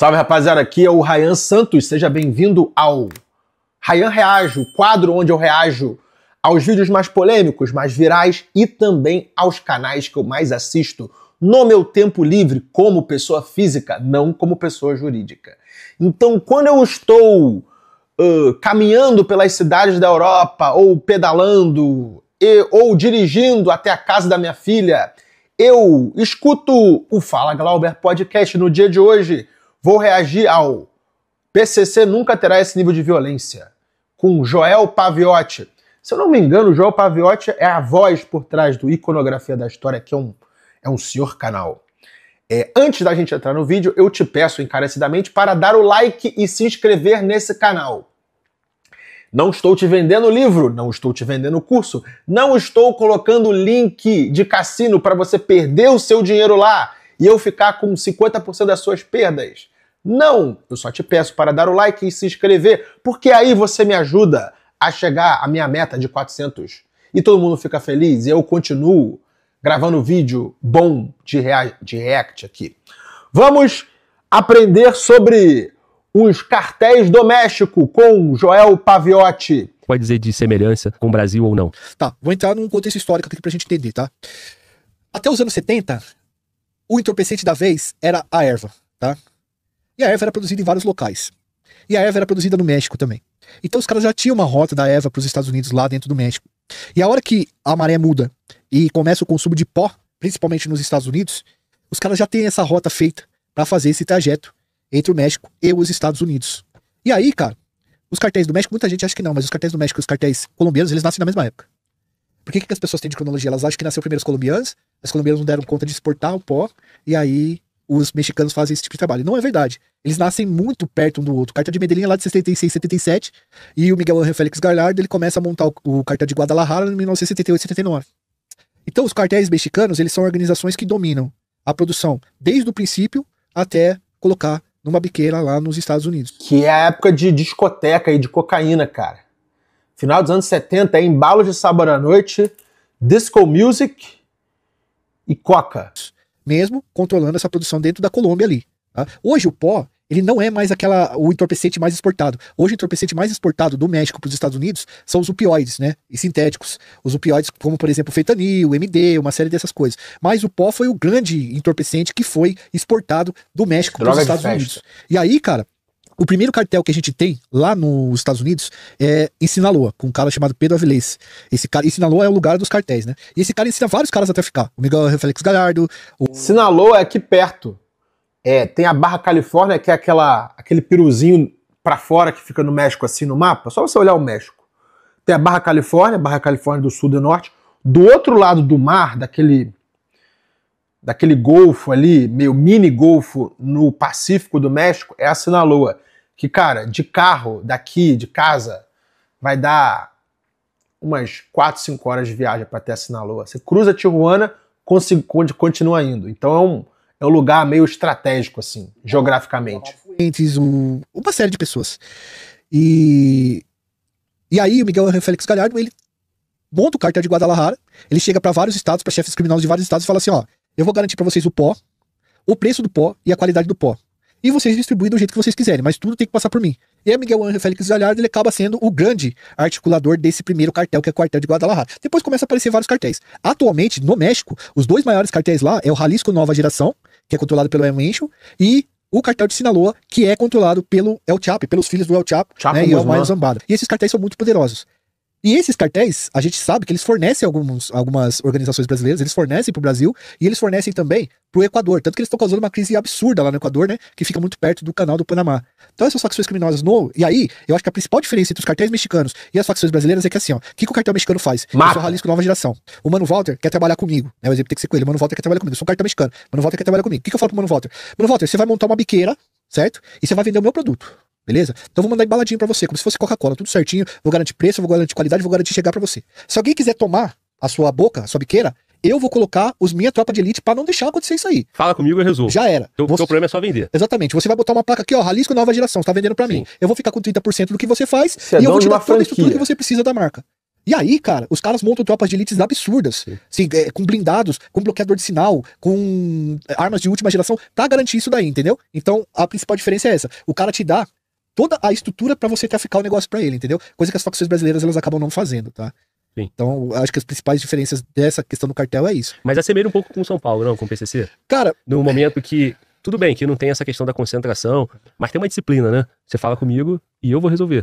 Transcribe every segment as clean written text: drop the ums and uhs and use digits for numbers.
Salve, rapaziada, aqui é o Ryan Santos, seja bem-vindo ao Ryan Reage, o quadro onde eu reajo aos vídeos mais polêmicos, mais virais e também aos canais que eu mais assisto no meu tempo livre como pessoa física, não como pessoa jurídica. Então, quando eu estou caminhando pelas cidades da Europa, ou pedalando, ou dirigindo até a casa da minha filha, eu escuto o Fala Glauber Podcast. No dia de hoje, vou reagir ao PCC Nunca Terá Esse Nível de Violência, com Joel Paviotti. Se eu não me engano, o Joel Paviotti é a voz por trás do Iconografia da História, que é um senhor canal. Antes da gente entrar no vídeo, eu te peço encarecidamente para dar o like e se inscrever nesse canal. Não estou te vendendo livro, não estou te vendendo curso, não estou colocando link de cassino para você perder o seu dinheiro lá e eu ficar com 50% das suas perdas. Não, eu só te peço para dar o like e se inscrever, porque aí você me ajuda a chegar à minha meta de 400 e todo mundo fica feliz e eu continuo gravando vídeo bom de react aqui. Vamos aprender sobre os cartéis do México com Joel Paviotti. Pode dizer de semelhança com o Brasil ou não? Tá, vou entrar num contexto histórico aqui pra gente entender, tá? Até os anos 70, o entorpecente da vez era a erva, tá? E a erva era produzida em vários locais. E a erva era produzida no México também. Então os caras já tinham uma rota da erva pros Estados Unidos lá dentro do México. E a hora que a maré muda e começa o consumo de pó, principalmente nos Estados Unidos, os caras já têm essa rota feita pra fazer esse trajeto entre o México e os Estados Unidos. E aí, cara, os cartéis do México, muita gente acha que não, mas os cartéis do México e os cartéis colombianos, eles nascem na mesma época. Por que as pessoas têm de cronologia? Elas acham que nasceu primeiro os colombianos, as colombianas não deram conta de exportar o pó, e aí os mexicanos fazem esse tipo de trabalho. Não é verdade. Eles nascem muito perto um do outro. O cartel de Medellín é lá de 66, 77, e o Miguel Ángel Félix Gallardo, ele começa a montar o cartel de Guadalajara em 1978, 79. Então os cartéis mexicanos, eles são organizações que dominam a produção desde o princípio até colocar numa biqueira lá nos Estados Unidos. Que é a época de discoteca e de cocaína, cara. Final dos anos 70, embalos de sábado à noite, disco music e coca. Mesmo controlando essa produção dentro da Colômbia ali. Tá? Hoje o pó, ele não é mais o entorpecente mais exportado. Hoje o entorpecente mais exportado do México para os Estados Unidos são os opioides, né? E sintéticos. Os opioides como, por exemplo, o fentanil, o MD, uma série dessas coisas. Mas o pó foi o grande entorpecente que foi exportado do México para os Estados Unidos. E aí, cara, o primeiro cartel que a gente tem lá nos Estados Unidos é em Sinaloa, com um cara chamado Pedro Avilés. Esse cara, e Sinaloa é o lugar dos cartéis, né? E esse cara ensina vários caras a traficar. O Miguel Félix Gallardo. Sinaloa é aqui perto. Tem a Barra Califórnia, que é aquele piruzinho pra fora que fica no México, assim, no mapa. Só você olhar o México. Tem a Barra Califórnia do Sul e do Norte. Do outro lado do mar, daquele golfo ali, meio mini golfo no Pacífico do México, é a Sinaloa. Que, cara, de carro, daqui, de casa, vai dar umas 4, 5 horas de viagem pra até a Sinaloa. Você cruza Tijuana, continua indo. Então é um lugar meio estratégico, assim, geograficamente. Entre uma série de pessoas. E aí o Miguel Ángel Félix Gallardo, ele monta o cartel de Guadalajara, ele chega para vários estados, para chefes criminosos de vários estados e fala assim, ó, eu vou garantir para vocês o pó, o preço do pó e a qualidade do pó. E vocês distribuem do jeito que vocês quiserem, mas tudo tem que passar por mim. E aí Miguel Ángel Félix Gallardo, ele acaba sendo o grande articulador desse primeiro cartel, que é o cartel de Guadalajara. Depois começa a aparecer vários cartéis. Atualmente, no México, os dois maiores cartéis lá é o Jalisco Nova Geração, que é controlado pelo El Mencho, e o cartel de Sinaloa, que é controlado pelo El Chapo, pelos filhos do El Chapo, né, e El Mayo Zambada. E esses cartéis são muito poderosos. E esses cartéis, a gente sabe que eles fornecem algumas organizações brasileiras, eles fornecem pro Brasil e eles fornecem também pro Equador. Tanto que eles estão causando uma crise absurda lá no Equador, né? Que fica muito perto do canal do Panamá. Então essas facções criminosas E aí, eu acho que a principal diferença entre os cartéis mexicanos e as facções brasileiras é que assim, ó, o que o cartel mexicano faz? Eu sou Jalisco Nova Geração. O Mano Walter quer trabalhar comigo, né? O exemplo tem que ser com ele. O Mano Walter quer trabalhar comigo. Eu sou um cartel mexicano. O Mano Walter quer trabalhar comigo. O que eu falo pro Mano Walter? Mano Walter, você vai montar uma biqueira, certo? E você vai vender o meu produto. Beleza? Então vou mandar embaladinho pra você, como se fosse Coca-Cola, tudo certinho, vou garantir preço, vou garantir qualidade, vou garantir chegar pra você. Se alguém quiser tomar a sua boca, a sua biqueira, eu vou colocar minha tropa de elite pra não deixar acontecer isso aí. Fala comigo e eu resolvo. Já era. O seu problema é só vender. Exatamente. Você vai botar uma placa aqui, ó, Jalisco Nova Geração, você tá vendendo pra mim. Eu vou ficar com 30% do que você faz e eu vou te dar todo isso tudo que você precisa da marca. E aí, cara, os caras montam tropas de elites absurdas, assim, com blindados, com bloqueador de sinal, com armas de última geração, pra garantir isso daí, entendeu? Então, a principal diferença é essa. O cara te dá toda a estrutura pra você traficar o negócio pra ele, entendeu? Coisa que as facções brasileiras, elas acabam não fazendo, tá? Sim. Então, acho que as principais diferenças dessa questão do cartel é isso. Mas assemelha um pouco com São Paulo, não? Com o PCC? Cara, No momento que... Tudo bem que não tem essa questão da concentração, mas tem uma disciplina, né? Você fala comigo e eu vou resolver.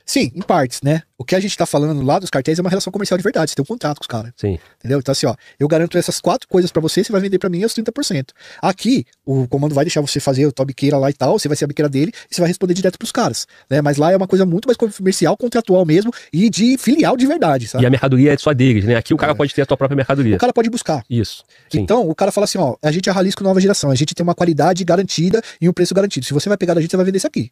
sim, em partes, né? O que a gente tá falando lá dos cartéis é uma relação comercial de verdade. Você tem um contrato com os caras. Sim. Entendeu? Então, assim, ó, eu garanto essas 4 coisas pra você vai vender pra mim os 30%. Aqui, o comando vai deixar você fazer a tua biqueira lá e tal, você vai ser a biqueira dele e você vai responder direto pros caras, né? Mas lá é uma coisa muito mais comercial, contratual mesmo e de filial de verdade, sabe? E a mercadoria é só deles, né? Aqui o cara pode ter a sua própria mercadoria. O cara pode buscar. Isso. Sim. Então, o cara fala assim, ó, a gente é a Jalisco nova geração, a gente tem uma qualidade garantida e um preço garantido. Se você vai pegar da gente, você vai vender isso aqui.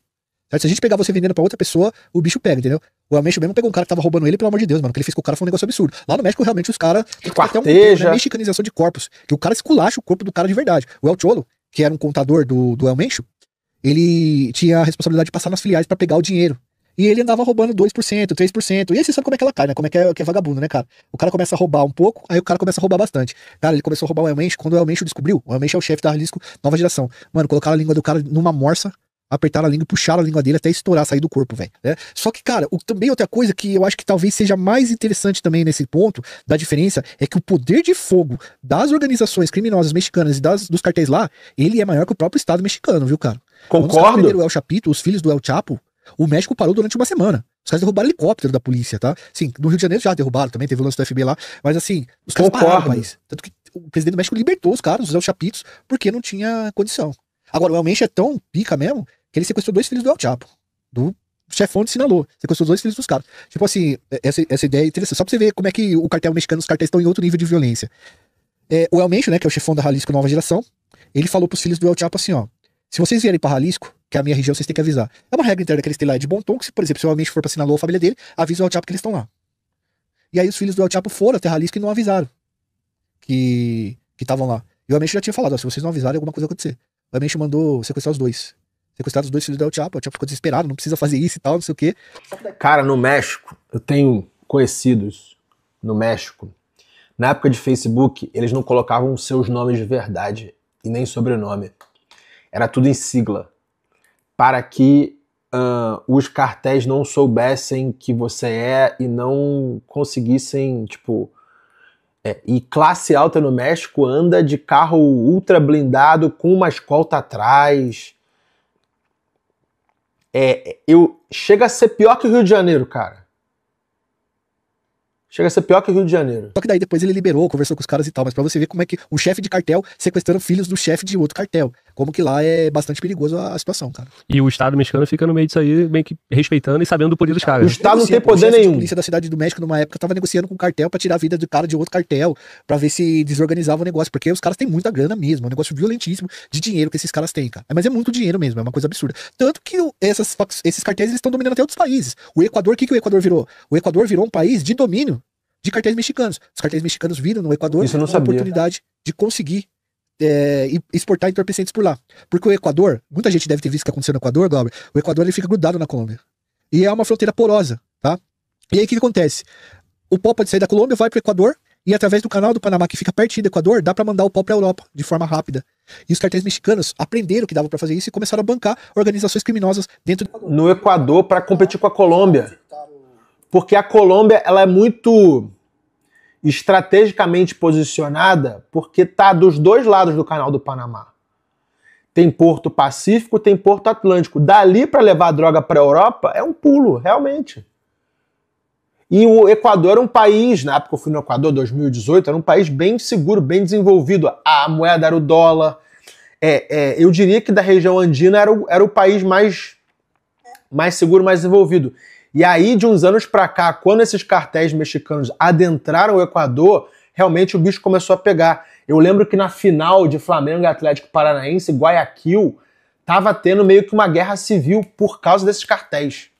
Certo? Se a gente pegar você vendendo pra outra pessoa, o bicho pega, entendeu? O Almeixo mesmo pegou um cara que tava roubando ele, pelo amor de Deus, mano. O que ele fez com o cara foi um negócio absurdo. Lá no México, realmente, os caras... Esquarteja. mexicanização de corpos. Que o cara esculacha o corpo do cara de verdade. O El Cholo, que era um contador do Almeixo, ele tinha a responsabilidade de passar nas filiais pra pegar o dinheiro. E ele andava roubando 2%, 3%. E aí você sabe como é que ela cai, né? Como é que é vagabundo, né, cara? O cara começa a roubar um pouco, aí o cara começa a roubar bastante. Cara, ele começou a roubar o Elmencho quando o Elmencho descobriu. O Elmencho é o chefe da Jalisco nova geração. Mano, colocaram a língua do cara numa morsa, apertaram a língua e puxaram a língua dele até estourar, sair do corpo, velho. Né? Só que, cara, também outra coisa que eu acho que talvez seja mais interessante também nesse ponto da diferença é que o poder de fogo das organizações criminosas mexicanas e dos cartéis lá, ele é maior que o próprio Estado mexicano, viu, cara? Quando os caras Concordo. prenderam o El Chapito, os filhos do El Chapo, o México parou durante uma semana. Os caras derrubaram helicóptero da polícia, tá? Sim, no Rio de Janeiro já derrubaram também, teve o lance do FBI lá. Mas assim, os caras Concordo. pararam o país. Tanto que o presidente do México libertou os caras, os El Chapitos, porque não tinha condição. Agora, o El Mencho é tão pica mesmo, que ele sequestrou 2 filhos do El Chapo. Do chefão de Sinaloa. Sequestrou 2 filhos dos caras. Tipo assim, essa ideia é interessante. Só pra você ver como é que o cartel mexicano, os cartéis estão em outro nível de violência. O El Mencho, né, que é o chefão da Jalisco nova geração, ele falou pros filhos do El Chapo assim, ó, se vocês vierem pra Jalisco, que é a minha região, vocês têm que avisar. É uma regra interna que eles têm lá, é de bom tom, que se, por exemplo, se o El Mencho for pra Sinaloa, a família dele, avisa o El Chapo que eles estão lá. E aí os filhos do El Chapo foram até Jalisco e não avisaram que estavam lá. E o El Mencho já tinha falado, ó, se vocês não avisarem, alguma coisa vai acontecer. O El Mencho mandou sequestrar os 2. Sequestraram os 2 filhos do El Chapo ficou desesperado, não precisa fazer isso e tal, não sei o quê. Cara, no México, eu tenho conhecidos no México. Na época de Facebook, eles não colocavam seus nomes de verdade e nem sobrenome. Era tudo em sigla. Para que os cartéis não soubessem que você é e não conseguissem, tipo... E classe alta no México anda de carro ultra blindado com uma escolta atrás. Chega a ser pior que o Rio de Janeiro, cara. Chega a ser pior que o Rio de Janeiro. Só que daí depois ele liberou, conversou com os caras e tal, mas pra você ver como é que um chefe de cartel sequestrando filhos do chefe de outro cartel. Como que lá é bastante perigoso a situação, cara. E o Estado mexicano fica no meio disso aí, meio que respeitando e sabendo do poder dos O caras. Estado não tem O poder chefe de nenhum. polícia da cidade do México, numa época, tava negociando com o cartel pra tirar a vida do cara de outro cartel, pra ver se desorganizava o negócio, porque os caras têm muita grana mesmo, é um negócio violentíssimo de dinheiro que esses caras têm, cara. Mas é muito dinheiro mesmo, é uma coisa absurda. Tanto que esses cartéis, eles estão dominando até outros países. O Equador, o que o Equador virou? O Equador virou um país de domínio de cartéis mexicanos. Os cartéis mexicanos viram no Equador Isso eu não uma sabia. oportunidade de conseguir exportar entorpecentes por lá. Porque o Equador, muita gente deve ter visto o que aconteceu no Equador, Glauber, o Equador ele fica grudado na Colômbia. E é uma fronteira porosa, tá? E aí o que acontece? O pó pode sair da Colômbia, vai pro Equador, e através do canal do Panamá, que fica pertinho do Equador, dá pra mandar o pó pra Europa, de forma rápida. E os cartéis mexicanos aprenderam que dava pra fazer isso e começaram a bancar organizações criminosas dentro do Equador. No Equador para competir com a Colômbia. Porque a Colômbia ela é muito estrategicamente posicionada porque tá dos dois lados do canal do Panamá. Tem Porto Pacífico, tem Porto Atlântico. Dali para levar a droga para a Europa é um pulo, realmente. E o Equador era um país, na época que eu fui no Equador, 2018, era um país bem seguro, bem desenvolvido. A moeda era o dólar. Eu diria que da região andina era o país mais seguro, mais desenvolvido. E aí, de uns anos pra cá, quando esses cartéis mexicanos adentraram o Equador, realmente o bicho começou a pegar. Eu lembro que na final de Flamengo e Atlético Paranaense, Guayaquil, tava tendo meio que uma guerra civil por causa desses cartéis.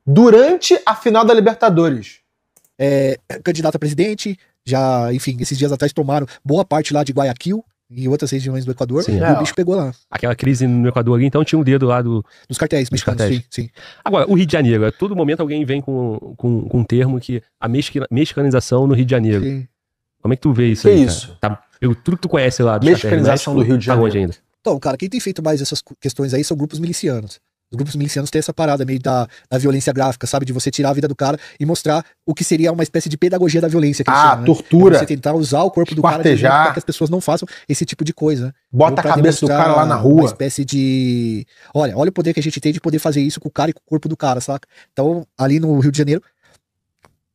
Durante a final da Libertadores. Candidato a presidente, já, enfim, esses dias atrás tomaram boa parte lá de Guayaquil, em outras regiões do Equador, Sim, e o bicho pegou lá. Aquela crise no Equador ali, então tinha um dedo lá dos Mexicanos, cartéis. sim. Agora, o Rio de Janeiro, a todo momento alguém vem com um termo que a mexicanização no Rio de Janeiro. Sim. Como é que tu vê isso Que aí, isso? cara? Pelo tudo que tu conhece lá dos Mexicanização do Rio de Janeiro. Onde ainda? Então, cara, quem tem feito mais essas questões aí são grupos milicianos. Os grupos milicianos têm essa parada meio da violência gráfica, sabe? De você tirar a vida do cara e mostrar o que seria uma espécie de pedagogia da violência. Que eles chamam, né? Tortura. É você tentar usar o corpo do cara para que as pessoas não façam esse tipo de coisa. Bota a cabeça do cara lá na rua. Uma espécie de... Olha o poder que a gente tem de poder fazer isso com o cara e com o corpo do cara, saca? Então, ali no Rio de Janeiro,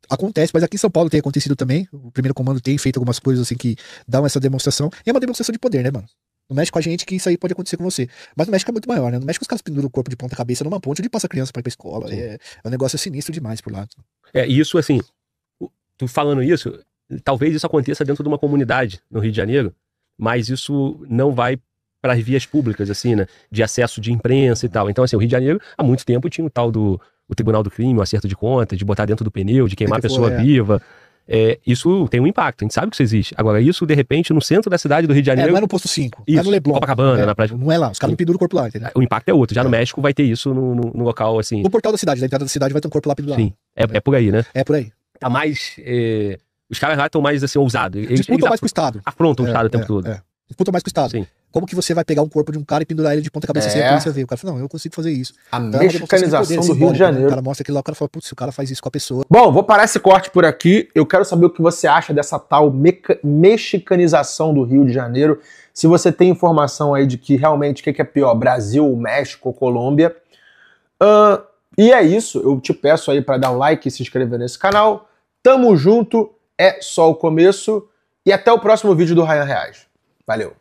acontece, mas aqui em São Paulo tem acontecido também. O primeiro comando tem feito algumas coisas assim que dão essa demonstração. E é uma demonstração de poder, né, mano? Não mexe com a gente que isso aí pode acontecer com você. Mas no México é muito maior, né? No México os caras penduram o corpo de ponta cabeça numa ponte onde passa a criança pra ir pra escola. É um negócio sinistro demais por lá. Isso, assim, tu falando isso, talvez isso aconteça dentro de uma comunidade no Rio de Janeiro, mas isso não vai para as vias públicas, assim, né? De acesso de imprensa e tal. Então, assim, o Rio de Janeiro, há muito tempo, tinha o tal do Tribunal do Crime, o acerto de contas, de botar dentro do pneu, de queimar a pessoa viva. Isso tem um impacto, a gente sabe que isso existe. Agora, isso, de repente, no centro da cidade do Rio de Janeiro... não é no posto 5, isso, é no Leblon. Copacabana, na praia. Não é lá, os caras não penduram o corpo lá, entendeu? O impacto é outro. Já no México vai ter isso no local, assim... No portal da cidade, na entrada da cidade vai ter um corpo lá pendurado. Sim, é por aí, né? É por aí. Tá mais... Os caras lá estão mais, assim, ousados. Disputam mais com o Estado. Afrontam o Estado o tempo todo. Disputam mais com o Estado. Sim. Como que você vai pegar um corpo de um cara e pendurar ele de ponta cabeça sem a polícia ver? O cara fala, não, eu consigo fazer isso. A mexicanização do Rio de Janeiro. O cara mostra aquilo lá, o cara fala, putz, se o cara faz isso com a pessoa... Bom, vou parar esse corte por aqui. Eu quero saber o que você acha dessa tal mexicanização do Rio de Janeiro. Se você tem informação aí de que realmente o que é pior, Brasil, México, Colômbia. E é isso. Eu te peço aí para dar um like e se inscrever nesse canal. Tamo junto. É só o começo. E até o próximo vídeo do Ryan Reage. Valeu.